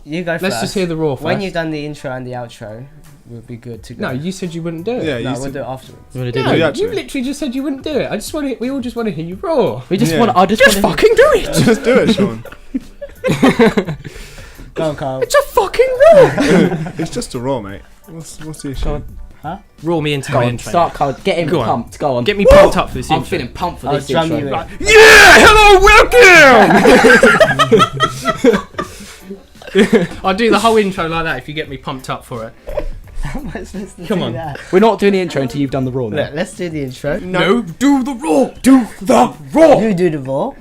You go first. Let's just hear the raw first. When you've done the intro and the outro, we'll be good to go. No, you said you wouldn't do it. Yeah, No, we'll do it afterwards. No, you literally just said you wouldn't do it. We all just want to hear you raw. We just Yeah. want. I just Just wanna fucking do it. Just do it, Sean. Go on, Carl. It's a fucking raw. It's just a raw, mate. What's the issue? Raw me into Go my on, intro. start, Carl. Get him Go on. pumped. Go on. Get me pumped up for this I'm intro. feeling pumped for I'll this drum intro. you in. Yeah, hello, welcome. I'll do the whole intro like that if you get me pumped up for it. Come on. We're not doing the intro until you've done the raw. Look, let's do the intro. No, do the raw. Do the raw. You do the raw.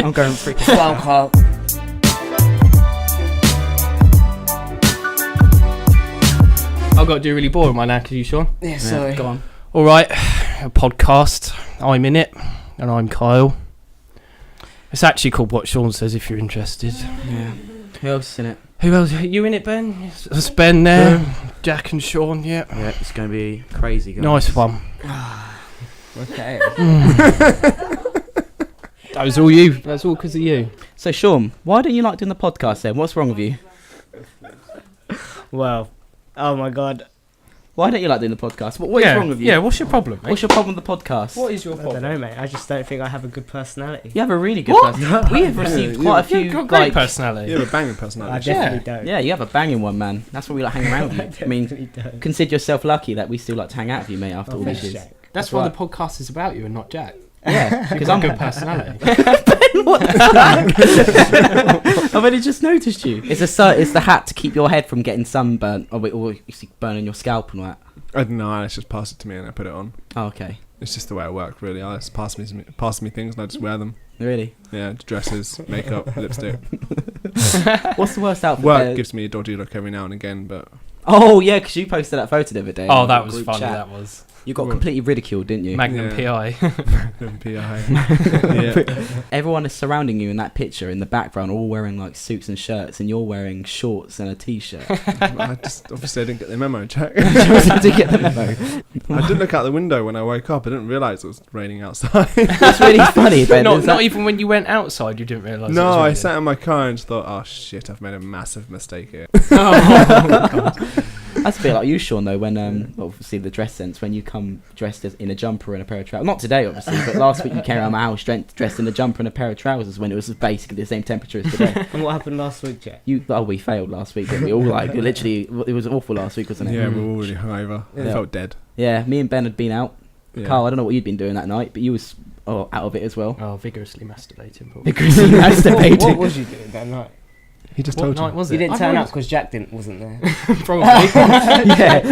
I'm going freaking. Go on, Carl. I've got to do really boring right now because you, Sean. Yeah, sorry. Go on. All right, a podcast. I'm in it, and I'm Kyle. It's actually called What Sean Says. If you're interested. Yeah. Who else is in it? Who else? You in it, Ben? It's Ben there. Jack and Sean. Yeah. Yeah, it's going to be crazy. Guys. Nice one. Okay. That was all you. That's all because of you. So Sean, why don't you like doing the podcast then? What's wrong with you? Well, oh my God. Why don't you like doing the podcast? What is wrong with you? Yeah, what's your problem, mate? What's your problem with the podcast? What is your I problem? don't know, mate. I just don't think I have a good personality. You have a really good What? personality. We have received quite a few. You've got great like, personality. You have a banging I personality. definitely don't. yeah, you have a banging one, man. That's why we like hanging around with you. I mean, definitely don't. consider yourself lucky that we still like to hang out with you, mate, after all thanks, these years. Jack. That's why the podcast is about you and not Jack. Yeah, because You've I'm got good personality. What the fuck? I've only just noticed you. It's the hat to keep your head from getting sunburnt, or you see burning your scalp and all that. I don't know. Let's just pass it to me and I put it on. Oh, okay. It's just the way I work, really. I just pass me things and I just wear them. Really? Yeah, dresses, makeup, lipstick. What's the worst outfit? Work gives me a dodgy look every now and again, but Oh yeah, because you posted that photo the other day. Oh, in that the was group funny. chat. That was You got completely ridiculed, didn't you? Magnum Yeah. PI. PI. Yeah. Everyone is surrounding you in that picture in the background, all wearing like suits and shirts, and you're wearing shorts and a t-shirt. Obviously I didn't get the memo, Jack. To get the memo. I didn't look out the window when I woke up. I didn't realise it was raining outside. That's really funny, Ben. not even when you went outside, you didn't realise. No, it was I raining. sat in my car and just thought, oh shit, I've made a massive mistake here. Oh, God. That's a bit like you, Sean, though, when obviously the dress sense, when you come dressed as in a jumper and a pair of trousers. Not today, obviously, but last week you came around my house dressed in a jumper and a pair of trousers when it was basically the same temperature as today. And what happened last week, Jack? We failed last week, didn't we? All like literally, it was awful last week, wasn't it? Yeah, we were all really hungover. I Yeah. felt dead. Yeah, me and Ben had been out. Yeah. Carl, I don't know what you'd been doing that night, but you was out of it as well. Oh, vigorously masturbating. Probably. Vigorously masturbating. What was you doing that night? He just What told night you. was it? You didn't I've turn up always- because Jack wasn't there. Probably. yeah.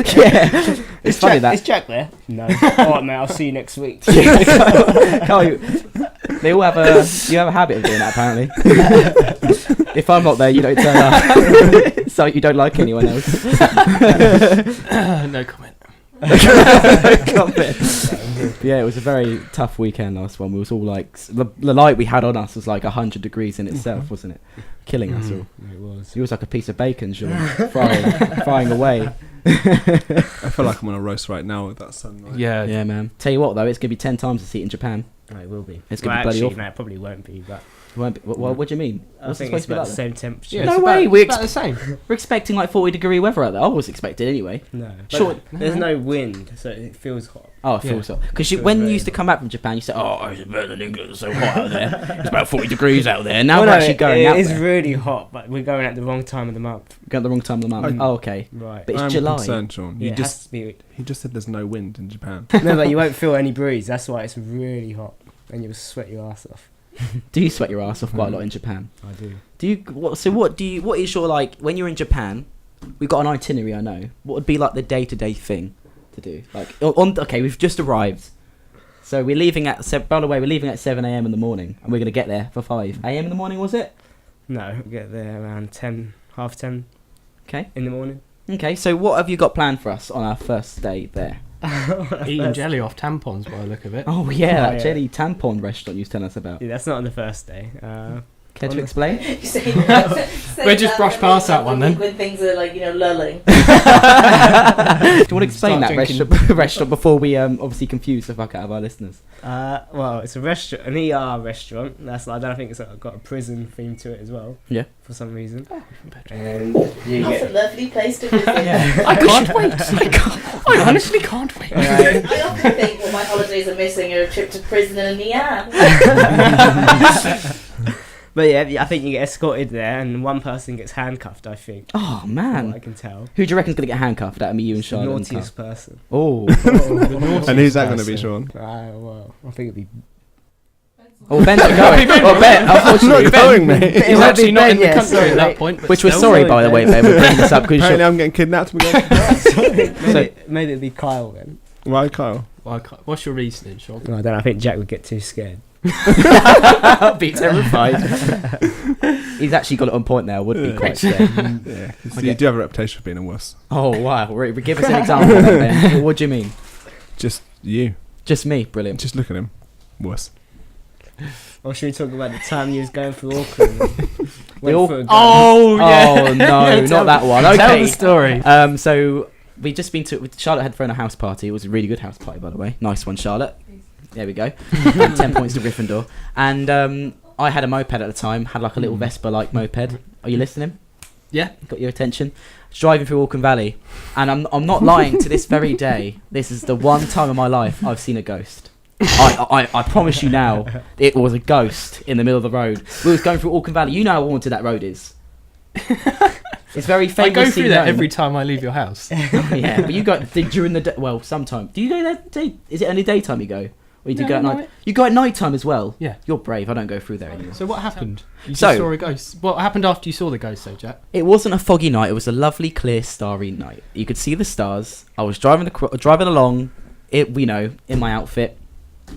It's funny Jack, that. Is Jack there? No. Alright, mate, I'll see you next week. Carl, they all have you have a habit of doing that apparently. If I'm not there, you don't turn up. So you don't like anyone else. No comment. Yeah, it was a very tough weekend last one. We was all like, the light we had on us was like 100 degrees in itself, wasn't it? Killing us all. It was. He was like a piece of bacon, Sean, frying away. I feel like I'm on a roast right now with that sunlight. Yeah. Yeah, man. Tell you what, though, it's gonna be 10 times the heat in Japan. Oh, it will be. It's gonna be bloody actually, awful. no, it probably won't be, but It won't be, what do you mean? I What's it think supposed it's to be about like the then? same temperature. Yeah, No it's way, about- we it's about the same. We're expecting like 40-degree weather out there. I was expecting anyway. No. Sure. But there's no wind, so it feels hot. Oh, it feels so. Because when you used to come back from Japan, you said, "Oh, it's better than England. It's so hot out there. It's about 40 degrees out there." Now Well, we're no, actually going out It is there. really hot, but we're going at the wrong time of the month. Going at the wrong time of the month. Oh, okay. Right. But it's I'm July. concerned, Sean. Yeah, You it has just to be. he just said there's no wind in Japan. No, but you won't feel any breeze. That's why it's really hot, and you'll sweat your ass off. Do you sweat your ass off quite a lot in Japan? I do. Do you? What is your like when you're in Japan? We've got an itinerary. I know. What would be like the day-to-day thing to do? Like okay, we've just arrived. So we're leaving at. By the way, we're leaving at 7 a.m. in the morning, and we're gonna get there for 5 a.m. in the morning. Was it? No, we get there around 10, half 10 Okay. in the morning. Okay. So what have you got planned for us on our first day there? Eating jelly off tampons by the look of it. Oh yeah, that yeah. jelly tampon restaurant you was telling us about. Yeah, that's not on the first day. Care to explain? You say We'll just brush past that one then. When things are like, lulling. Do you want to explain Start that drinking. restaurant before we obviously confuse the fuck out of our listeners? Well, it's a restaurant, an ER restaurant. That's I don't think it's got a prison theme to it as well. Yeah. For some reason. Oh, And you That's a get. lovely place to visit. I can't wait. I honestly can't wait. Right. I often think what my holidays are missing are a trip to prison and an ER. But yeah, I think you get escorted there, and one person gets handcuffed. I think. Oh From what man, I can tell. who do you reckon's gonna get handcuffed? That me, you, and It's the Charlotte. naughtiest person. Oh, And who's that going to be, Sean? Well, I think it'd be. oh, Ben's not going. Well, Ben, unfortunately, Not going, mate. He's might actually be not Ben, in the yeah, country sorry, at that mate. point. but which we're still. sorry by the way, Ben. We're bringing this up because Apparently, I'm getting kidnapped. Maybe it'd be Kyle then. Why, Kyle? What's your reasoning, Sean? No, I don't know. I think Jack would get too scared. I'd be terrified. He's actually got it on point there. Would be quite scared. Yeah, 'cause Okay. you do have a reputation for being a wuss. Oh wow! Give us an example, of that, Ben. What do you mean? Just you. Just me? Brilliant. Just look at him. Wuss. Or should we talk about the time you was going through Auckland? Went Au- for a go. Oh Oh no, not that one. Okay. Tell the story. So we just been to. Charlotte had thrown a house party. It was a really good house party, by the way. Nice one, Charlotte. There we go. 10 points to Gryffindor. And I had a moped at the time. Had like a little Vespa-like moped. Are you listening? Yeah. Got your attention? Driving through Auckland Valley, and I'm not lying. To this very day, this is the one time in my life I've seen a ghost. I promise you now, it was a ghost in the middle of the road. We was going through Auckland Valley. You know how haunted that road is. It's very I famously go through that known. every time I leave your house. Yeah, but you go during the day. Well, sometime. Do you go there? Is it only daytime you go, or do you No, go at no, night? You go at night time as well. Yeah. You're brave. I don't go through there anymore. So what happened? You So- just saw a ghost. What happened after you saw the ghost, though, Jack? It wasn't a foggy night. It was a lovely, clear, starry night. You could see the stars. I was driving along, in my outfit.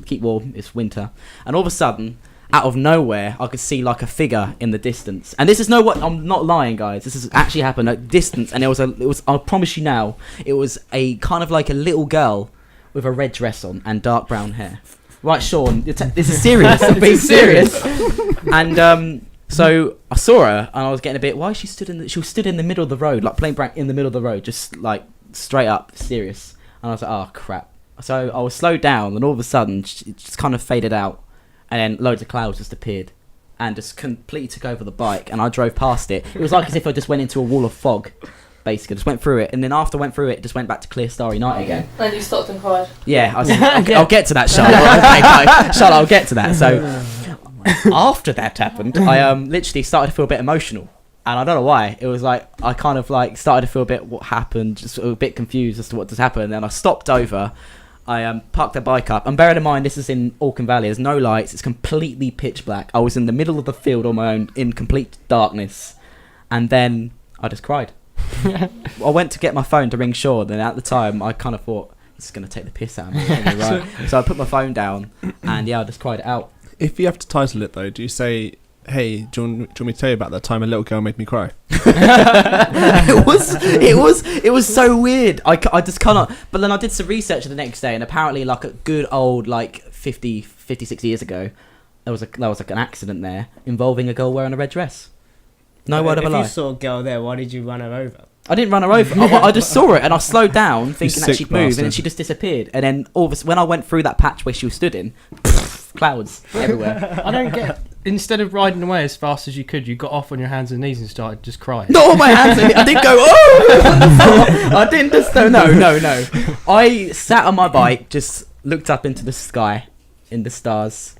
Keep warm. It's winter, and all of a sudden, out of nowhere, I could see like a figure in the distance. And this is I'm not lying, guys. This has actually happened at distance, and it was. I promise you now, it was a kind of like a little girl with a red dress on and dark brown hair. Right, Sean, this is serious. I'm being serious. And so I saw her, and I was getting a bit. Why she stood in the middle of the road, like plain blank in the middle of the road, just like straight up, serious. And I was like, oh crap. So I was slowed down, and all of a sudden, it just kind of faded out, and then loads of clouds just appeared, and just completely took over the bike. And I drove past it. It was like as if I just went into a wall of fog. Basically, just went through it, and then after I went through it, just went back to clear, starry night again. And you stopped and cried. Yeah, I'll get to that, Charlotte. Okay, bye. Charlotte, I'll get to that. So after that happened, I literally started to feel a bit emotional, and I don't know why. It was like I kind of like started to feel a bit what happened, just a bit confused as to what just happened. And then I stopped over. I parked the bike up, and bearing in mind this is in Auckland Valley. There's no lights. It's completely pitch black. I was in the middle of the field on my own in complete darkness, and then I just cried. I went to get my phone to ring Sean, and at the time I kind of thought this is going to take the piss out of me. Right? So I put my phone down, and I just cried it out. If you have to title it though, do you say, "Hey, do you want me to tell you about that time a little girl made me cry"? it was so weird. I just cannot. But then I did some research the next day, and apparently, like a good old 50, 60 years ago, there was like an accident there involving a girl wearing a red dress. No word of a lie. If you saw a girl there, why did you run her over? I didn't run her over. I just saw it, and I slowed down, thinking that sick she'd moved, and then bastard. she just disappeared. And then all of a sudden, when I went through that patch where she was stood in, clouds everywhere. I don't get. Instead of riding away as fast as you could, you got off on your hands and knees and started just crying. Not on my hands. I didn't go. Oh! I didn't just. No. I sat on my bike, just looked up into the sky, in the stars,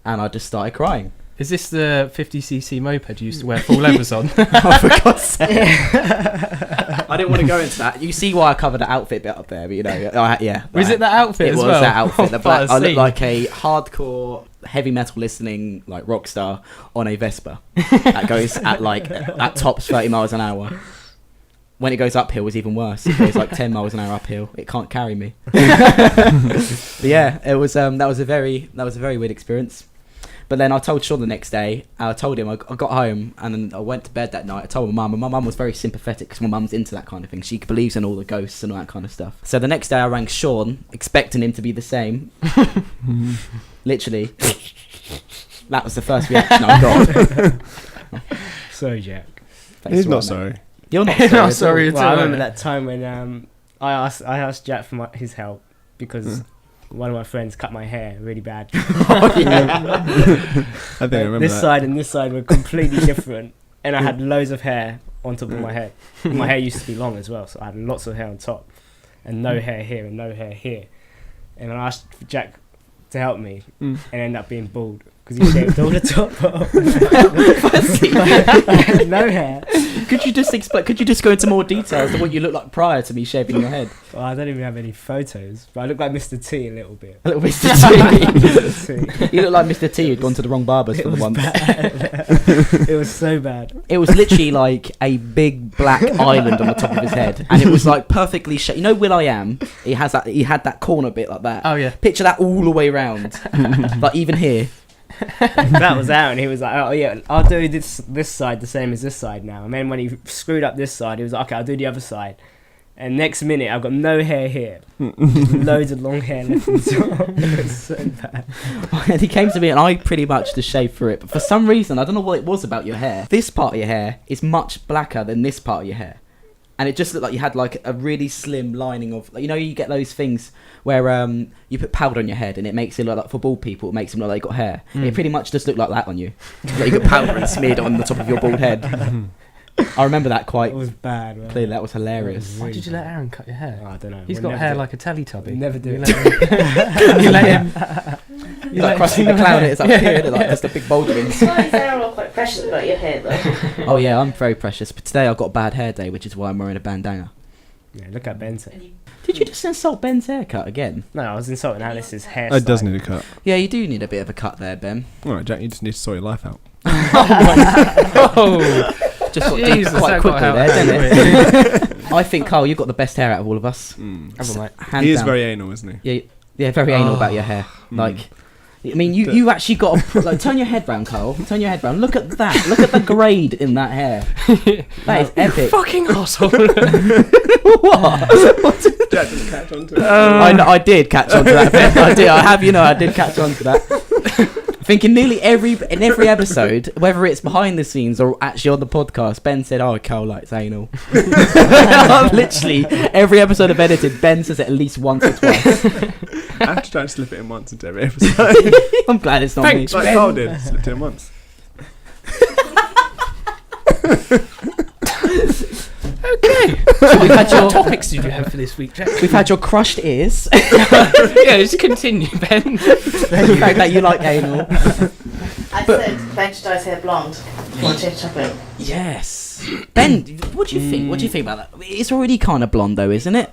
and I just started crying. Is this the 50cc moped you used to wear full levers on? Oh, for God's sake. I didn't want to go into that. You see why I covered the outfit bit up there, but yeah. Was it that outfit It as was well? that outfit. The black, I looked scene. like a hardcore heavy metal listening rock star on a Vespa that goes at tops 30 miles an hour. When it goes uphill, it's even worse. It goes 10 miles an hour uphill. It can't carry me. But yeah, it was that was a very weird experience. But then I told Sean the next day. I told him I got home and then I went to bed that night. I told my mum, and my mum was very sympathetic because my mum's into that kind of thing. She believes in all the ghosts and all that kind of stuff. So the next day I rang Sean, expecting him to be the same. Literally. That was the first reaction I got. Sorry, Jack. That's He's right, not mate. sorry. You're not Not sorry. sorry at Well, I all. remember that time when I asked Jack for his help because one of my friends cut my hair really bad. I think I remember This that. side and this side were completely different, and I had loads of hair on top of my head. My hair used to be long as well, so I had lots of hair on top, and no hair here and no hair here. And I asked Jack to help me, and ended up being bald because he shaved all the top off. I had no hair. Could you just explain? Could you just go into more details to what you looked like prior to me shaving your head? Well, I don't even have any photos, but I look like Mr. T a little bit. A little Mr. T. Mr. T. You look like Mr. T who'd gone to the wrong barbers for It the was once. bad. It was so bad. It was literally like a big black island on the top of his head, and it was like perfectly shaped. You know, Will.I.Am? He has that. He had that corner bit like that. Oh yeah. Picture that all the way round, like even here. That was out, and he was like, "Oh yeah, I'll do this side the same as this side now." And then when he screwed up this side, he was like, "Okay, I'll do the other side." And next minute, I've got no hair here, loads of long hair left on top. It was so bad. And he came to me, and I pretty much just shaved through it. But for some reason, I don't know what it was about your hair. This part of your hair is much blacker than this part of your hair. And it just looked like you had like a really slim lining of, you know, you get those things where you put powder on your head and it makes it look like, for bald people, it makes them look like they got hair. It pretty much just looked like that on you. Like you got powder and smeared it on the top of your bald head. I remember that quite It was bad. Man. clearly. That was hilarious. Why did you let Aaron cut your hair? Oh, I don't know. He's We'll got never hair do like a Teletubby. Never do You it. let him. You like crossing the cloud, it's up here, isn't it? Like just a big bouldering. Why is Sarah all quite precious about your hair though? Oh yeah, I'm very precious. But today I've got a bad hair day, which is why I'm wearing a bandana. Yeah, look at Ben's hair. Did you just insult Ben's haircut again? No, I was insulting Alice's hair. It does need a cut. Yeah, you do need a bit of a cut there, Ben. Alright, Jack, you just need to sort your life out. Oh, Just got Jesus, deep quite that quickly got there, out didn't it? I think, Carl, you've got the best hair out of all of us. Have a mate. Hands He is down. very anal, isn't he? Yeah, very anal about your hair. Like, I mean, you actually got to like turn your head round, Carl. Turn your head round. Look at that. Look at the grade in that hair. That is epic. Fucking asshole. What? Jack didn't catch on to it. I did catch on to that. Ben. I did. I did catch on to that. I think in nearly every episode, whether it's behind the scenes or actually on the podcast, Ben said, "Oh, Carl likes anal." Literally every episode of edited, Ben says it at least once or twice. I have to try and slip it in once into every episode. I'm glad it's not Thanks, me. Like Carl did, slipped it in once. So we've had your topics did you have for this week, Jack? We've had your crushed ears. Yeah, just continue, Ben. The fact that you like anal. I said Ben should dye his hair blonde. You want to change chocolate? Yes. Ben, what do you think? What do you think about that? It's already kind of blonde though, isn't it?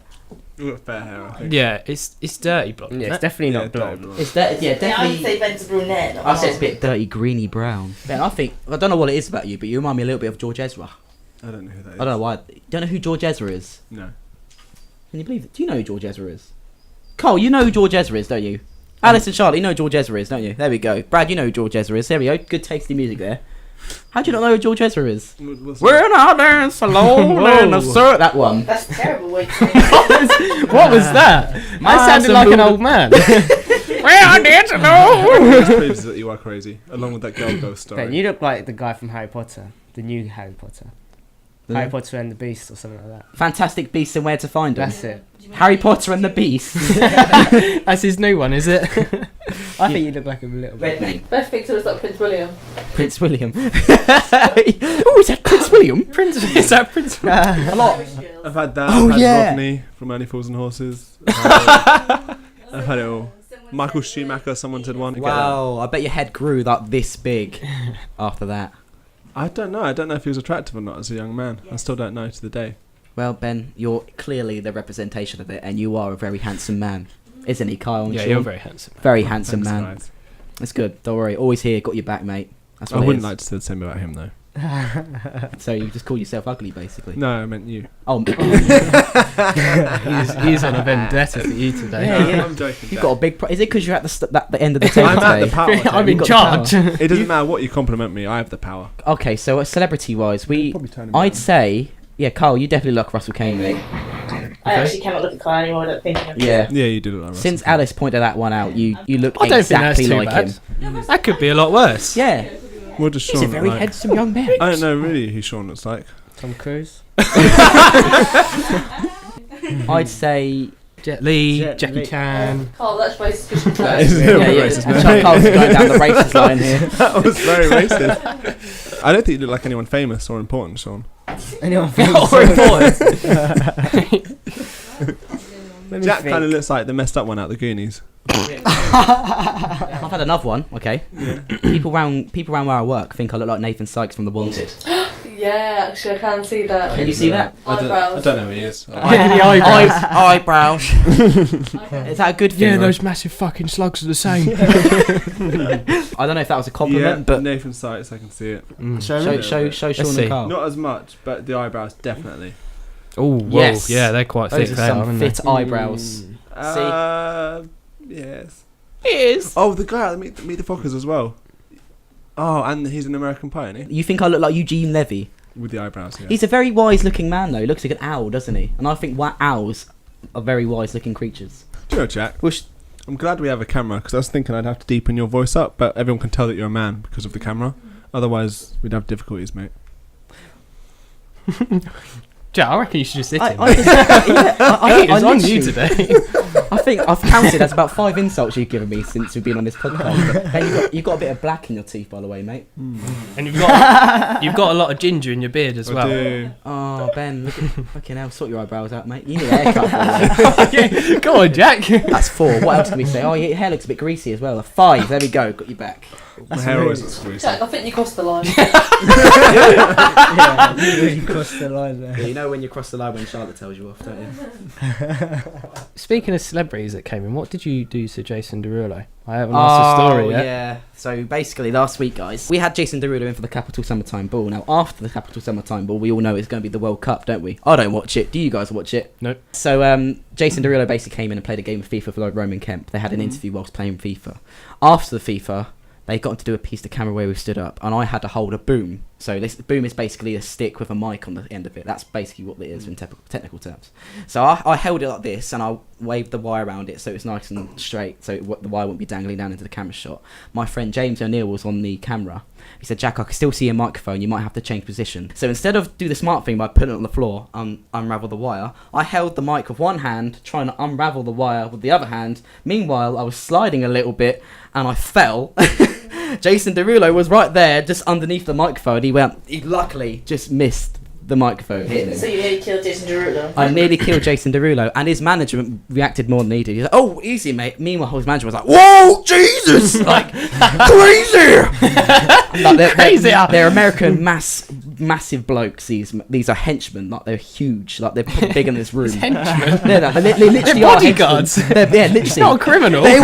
You've got fair hair, I think. Yeah, it's dirty blonde. Yeah, it's definitely not blonde. It's that. Yeah, Yeah, I would definitely. say Ben's a brunette. not I say it's a blonde. bit dirty, greeny brown. Ben, I don't know what it is about you, but you remind me a little bit of George Ezra. I don't know who that is. I don't know why. Don't know who George Ezra is. No. Can you believe it? Do you know who George Ezra is? Cole, you know who George Ezra is, don't you? Alice and Charlotte, you know who George Ezra is, don't you? There we go. Brad, you know who George Ezra is. There we go. Good tasty music there. How do you not know who George Ezra is? We're not dance alone in the sur- That one. That's terrible. Way to say it. What was that? I sounded like an old man. Well, dance alone. Which proves that you are crazy, along with that girl ghost story. Ben, you look like the guy from Harry Potter, the new Harry Potter. Harry Potter and the Beast or something like that. Fantastic Beasts and Where to Find Them. That's it. Harry Potter and the Beast. That's his new one, is it? I think you look like him a little bit. Red name. Best picture was like Prince William. Prince William. Oh, is that Prince William? Is that Prince? A lot. I've had that. Oh, I've had yeah. Rodney from Only Fools and Horses. I've had it all. Michael Schumacher, someone said one. Wow, I bet your head grew like this big after that. I don't know. I don't know if he was attractive or not as a young man. I still don't know to the day. Well, Ben, you're clearly the representation of it, and you are a very handsome man, isn't he, Kyle? and Yeah, Sean? you're very handsome. Very handsome Thanks, man. guys. That's good. Don't worry. Always here. Got your back, mate. That's I what it wouldn't is. like to say the same about him though. So you just call yourself ugly, basically. No, I meant you. Oh, He's on a vendetta for you today. Yeah, yeah. I'm joking. you've got a big. Is it because you're at the end of the table I'm at today? the power. I'm You've in got the charge. It doesn't matter what you compliment me. I have the power. Okay, so celebrity-wise, Probably turn him I'd down. say, yeah, Carl, you definitely look Russell Kane, mate. I actually cannot look at Kyle anymore without thinking of it. Yeah. Yeah, you did it like Russell. Since Alice pointed that one out, you look I don't think that's exactly too like bad. him. That could be a lot worse. Yeah. What does He's Sean a very look like? handsome young man. I don't know really who Sean looks like. Tom Cruise. I'd say... Jet Li, Jet Jackie Li. Chan. Oh, that's racist. That is a little bit racist, man. Chuck Carl's going down the racist line here. That was very racist. I don't think you look like anyone famous or important, Sean. Anyone Or important. Jack kind of looks like the messed up one out of the Goonies. I've had another one, okay. People round where I work think I look like Nathan Sykes from The Wanted. Yeah, actually, I can see that. Can you see that? Eyebrows. know who he is. Eyebrows. Is that a good thing? Yeah, or- those massive fucking slugs are the same. I don't know if that was a compliment, but Nathan Sykes, I can see it. show Sean see. and Carl. Not as much, but the eyebrows definitely. Oh, Yes. yeah, they're quite Those thick. are They some aren't fit eyebrows. Yes. It is. Oh, the guy at Meet the Fockers as well. Oh, and he's an American Pie, isn't he? You think I look like Eugene Levy? With the eyebrows, yeah. He's a very wise-looking man, though. He looks like an owl, doesn't he? And I think owls are very wise-looking creatures. Do you know, Jack? Which, I'm glad we have a camera, because I was thinking I'd have to deepen your voice up, but everyone can tell that you're a man because of the camera. Otherwise, we'd have difficulties, mate. Jack, I reckon you should just hit him. I It is on literally- you today. I think I've counted. That's about 5 insults you've given me since we've been on this podcast. Hey, you've got a bit of black in your teeth, by the way, mate. And you've got a lot of ginger in your beard as well. Do. Oh, Ben, look at fucking hell. Sort your eyebrows out, mate. You need a haircut, by the way. Go on, Jack. That's 4. What else can we say? Oh, your hair looks a bit greasy as well. A 5. There we go. Got you back. My hair always looks greasy. Jack, I think you crossed the line. Yeah, you really crossed the line there. Yeah, you know when you cross the line when Charlotte tells you off, don't you? Speaking of celebrities that came in, what did you do to Jason Derulo? I haven't asked the story yet. Yeah. So basically, last week, guys, we had Jason Derulo in for the Capital Summertime Ball. Now, after the Capital Summertime Ball, we all know it's going to be the World Cup, don't we? I don't watch it. Do you guys watch it? Nope. So Jason Derulo basically came in and played a game of FIFA for Roman Kemp. They had an interview whilst playing FIFA. After the FIFA, they got him to do a piece to camera where we stood up, and I had to hold a boom. So this boom is basically a stick with a mic on the end of it. That's basically what it is in technical terms. So I held it like this, and I waved the wire around it so it's nice and straight, so the wire won't be dangling down into the camera shot. My friend James O'Neill was on the camera. He said, "Jack, I can still see your microphone. You might have to change position." So instead of do the smart thing by putting it on the floor and unravel the wire, I held the mic with one hand, trying to unravel the wire with the other hand. Meanwhile, I was sliding a little bit, and I fell. Jason Derulo was right there, just underneath the microphone. He luckily just missed the microphone hitting So him. you nearly killed Jason Derulo. I nearly killed Jason Derulo, and his management reacted more than he did. He's like, "Oh, easy, mate." Meanwhile, his manager was like, "Whoa, Jesus!" Like, crazy! Like, they're American massive blokes. These are henchmen. Like, they're huge. Like, they're probably bigger than this room. Henchmen. They literally They're are bodyguards. henchmen. Yeah, literally. It's not a criminal. They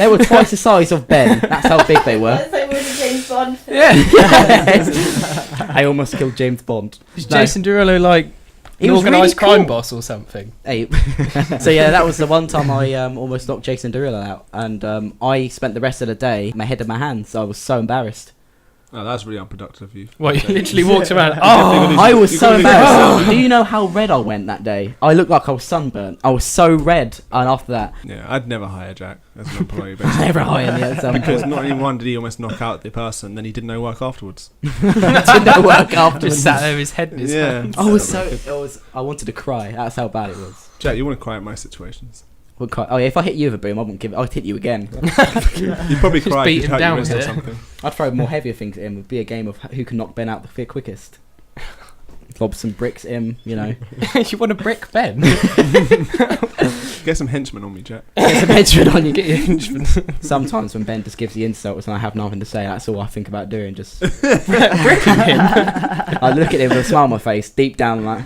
were twice the size of Ben. That's how big they were. That's like when James Bond. Yeah. I almost killed James Bond. Is No. Jason Derulo like He an was organised really crime cool. boss or something? Hey. So yeah, that was the one time I almost knocked Jason Derulo out, and I spent the rest of the day my head in my hands. I was so embarrassed. Oh, that's really unproductive of you. Well, you literally walked around. Oh, I was you so gotta be embarrassed. Do you know how red I went that day? I looked like I was sunburnt. I was so red, and after that, Yeah, I'd never hire Jack as an employee. I Basically. never hired me at some Because point. not only one did he almost knock out the person, then he did no work afterwards. Did no work afterwards. Just sat there with his head in his hand. I was I wanted to cry. That's how bad it was. Jack, you want to cry at my situations. Would cry. Oh yeah, if I hit you with a boom, I wouldn't give it. I'd hit you again. You'd probably Just cry beat if him you'd down missed with or it. something. I'd throw more heavier things at him. It would be a game of who can knock Ben out the quickest. Lob some bricks at him, you know. You want a brick Ben? Get some henchmen on me, Jack. Get some henchmen on you. Get your henchmen. Sometimes when Ben just gives the insults and I have nothing to say, that's all I think about doing. Just Bricking him. I look at him with a smile on my face, deep down like.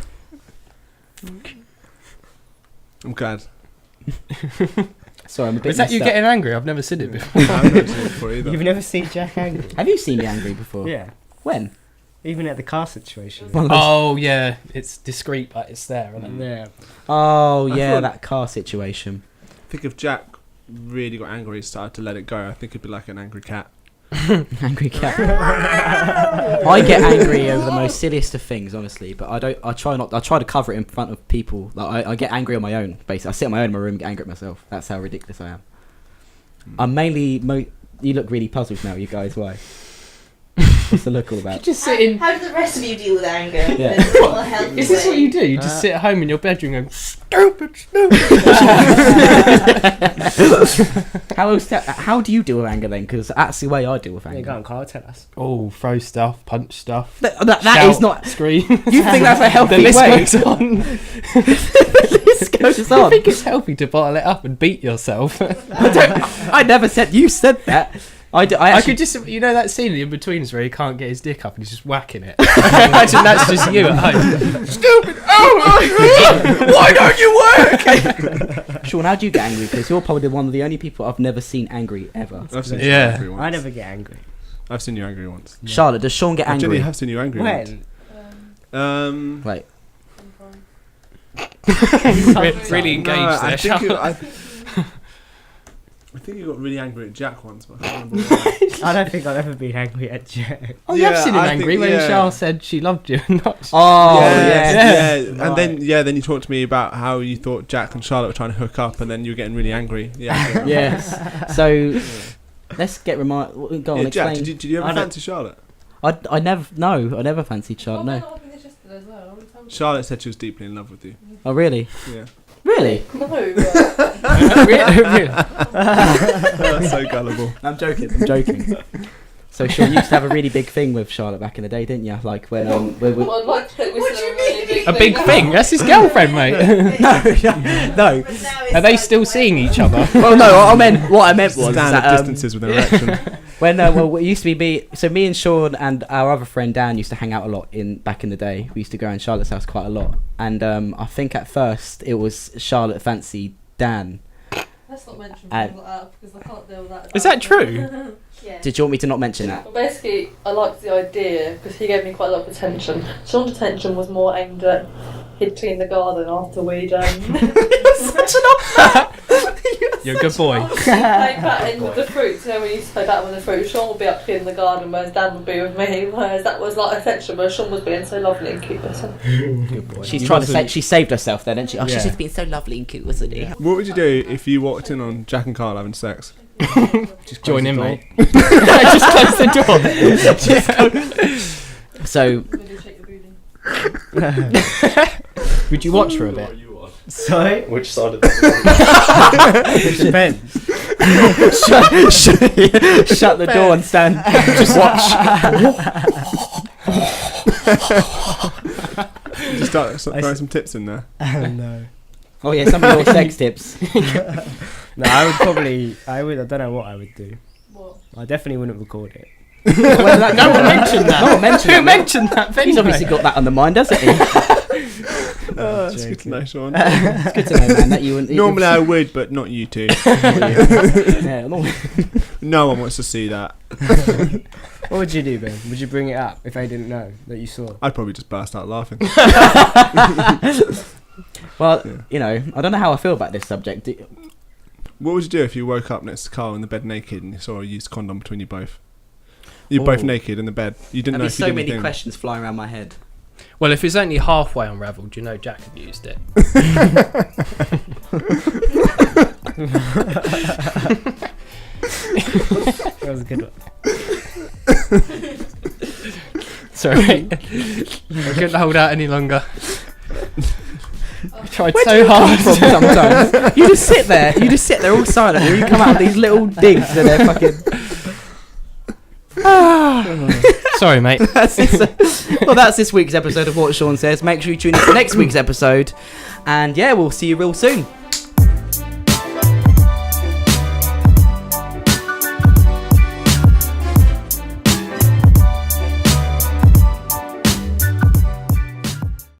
I'm glad. Sorry, I'm a bit. Is that messed you up. getting angry? I've never seen it before. I've never seen it before either. You've never seen Jack angry? Have you seen me angry before? Yeah. When? Even at the car situation. Oh yeah, it's discreet, but it's there, isn't it? Yeah. Oh I yeah, thought- that car situation. I think if Jack really got angry and started to let it go, I think it'd be like an angry cat. Angry cat. I get angry over the most silliest of things, honestly, but I don't. I try to cover it in front of people. Like I get angry on my own. Basically, I sit on my own in my room and get angry at myself. That's how ridiculous I am. I'm mainly. You look really puzzled now, you guys. Why? What's the look all about? Just sitting. How do the rest of you deal with anger? Yeah. Is this what you do? You just sit at home in your bedroom going, stupid. How do you deal with anger then? Because that's the way I deal with Yeah, anger. go on, Carl, tell us. Oh, throw stuff, punch stuff. That shout, is not. scream. You think that's a healthy The list way? goes on. The list goes I on. think it's healthy to bottle it up and beat yourself. I never said. You said that. I actually, could just, you know that scene in Betweeners where he can't get his dick up and he's just whacking it. Imagine that's just you at home. Stupid! Oh, why don't you work? Sean, how do you get angry? Because you're probably one of the only people I've never seen angry ever. I've seen Yeah. you angry once. I never get angry. I've seen you angry once. Charlotte, does Sean get I angry? genuinely have seen you angry once. When? Wait. Really engaged there, Charlotte. I think you got really angry at Jack once, but I can't remember why. I don't think I've ever been angry at Jack. Oh, you have Yeah, seen him I angry think- when yeah. Charles said she loved you and not. Oh, yeah. Right. And then you talked to me about how you thought Jack and Charlotte were trying to hook up, and then you were getting really angry. Yeah. Yes. So let's get Go on, Yeah, Jack, explain. did you I ever don't- fancy Charlotte? I never fancied Charlotte. No. Charlotte said she was deeply in love with you. Oh, really? Yeah. Really? That's so gullible. I'm joking. So Sean, you used to have a really big thing with Charlotte back in the day, didn't you? Like when I'd like to think we still have a really big A big thing? That's his girlfriend, mate. No. Are they still seeing each other? Well, no. What I meant was Standard that, distances with erection. when it used to be me. So me and Sean and our other friend Dan used to hang out a lot back in the day. We used to go around Charlotte's house quite a lot, and I think at first it was Charlotte fancied Dan. Let's not mention things like that because I can't deal with that. Is that true? Yeah. Did you want me to not mention that? Well, basically, I liked the idea because he gave me quite a lot of attention. Sean's attention was more aimed at he'd clean the garden after we'd You're a good boy. obviously play batting with the fruit. So when we used to play batting with the fruit, Sean would be up cleaning the garden, whereas Dan would be with me. Whereas that was like attention, where Sean was being so lovely and cute. Good boy. She's trying to say she saved herself then, didn't she? Oh, Yeah. she's just been so lovely and cute, wasn't she? What would you do if you walked in on Jack and Carl having sex? Just Join close in, the door. mate. Just close the door. So Really shake your booty. Would you watch for a bit? Sorry? Which side of It depends. shut the door and stand. Just watch. Just start throwing some tips in there. Oh, no. Oh yeah, some of your sex tips. No, I don't know what I would do. What? I definitely wouldn't record it. No one mentioned that. No one mentioned Who that. mentioned that? He's obviously got that on the mind, hasn't he? That's good to know, Sean. It's good to know, man. That you wouldn't. Normally I would, but not you two. Yeah, normally. No one wants to see that. What would you do, Ben? Would you bring it up if they didn't know that you saw? I'd probably just burst out laughing. Well, Yeah. you know, I don't know how I feel about this subject. What would you do if you woke up next to Carl in the bed naked and you saw a used condom between you both? You're both Ooh. naked in the bed. You didn't There'd know be if you so did many anything. questions flying around my head. Well, if it's only halfway unravelled, you know Jack had used it. That was a good one. Sorry. I couldn't hold out any longer. I tried so hard. Sometimes you just sit there all silent, and you come out with these little digs, and they're fucking. Sorry, mate. That's this week's episode of What Sean Says. Make sure you tune in to next week's episode, and yeah, we'll see you real soon.